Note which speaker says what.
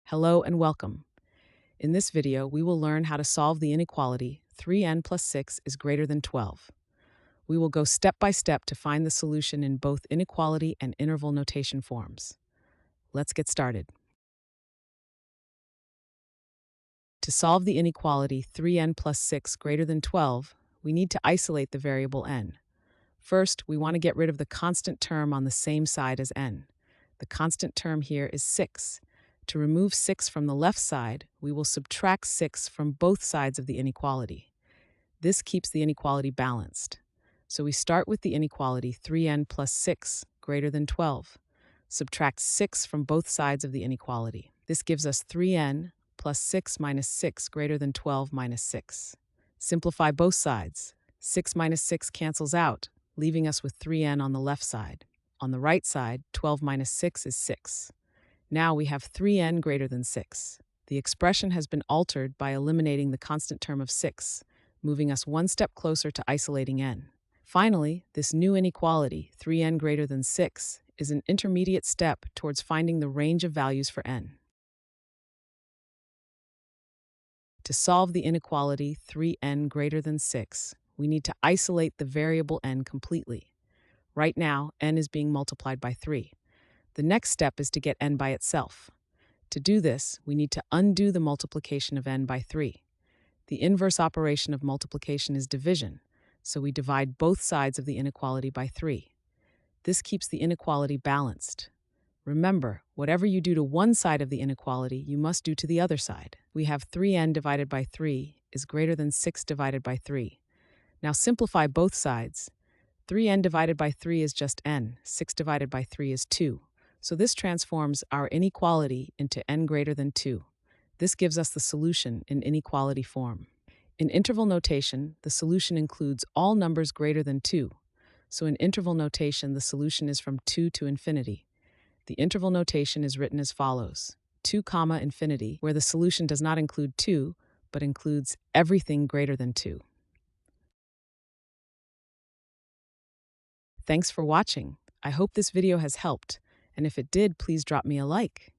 Speaker 1: Hello and welcome. In this video, we will learn how to solve the inequality 3n plus 6 is greater than 12. We will go step by step to find the solution in both inequality and interval notation forms. Let's get started. To solve the inequality 3n plus 6 greater than 12, we need to isolate the variable n. First, we want to get rid of the constant term on the same side as n. The constant term here is 6. To remove 6 from the left side, we will subtract 6 from both sides of the inequality. This keeps the inequality balanced. So we start with the inequality 3n plus 6 greater than 12. Subtract 6 from both sides of the inequality. This gives us 3n plus 6 minus 6 greater than 12 minus 6. Simplify both sides. 6 minus 6 cancels out, leaving us with 3n on the left side. On the right side, 12 minus 6 is 6. Now we have 3n greater than 6. The expression has been altered by eliminating the constant term of 6, moving us one step closer to isolating n. Finally, this new inequality, 3n greater than 6, is an intermediate step towards finding the range of values for n. To solve the inequality 3n greater than 6, we need to isolate the variable n completely. Right now, n is being multiplied by 3. The next step is to get n by itself. To do this, we need to undo the multiplication of n by 3. The inverse operation of multiplication is division, so we divide both sides of the inequality by 3. This keeps the inequality balanced. Remember, whatever you do to one side of the inequality, you must do to the other side. We have 3n divided by 3 is greater than 6 divided by 3. Now simplify both sides. 3n divided by 3 is just n. 6 divided by 3 is 2. So this transforms our inequality into n greater than 2. This gives us the solution in inequality form. In interval notation, the solution includes all numbers greater than 2. So in interval notation, the solution is from 2 to infinity. The interval notation is written as follows: 2 comma infinity, where the solution does not include 2, but includes everything greater than 2. Thanks for watching. I hope this video has helped, and if it did, please drop me a like.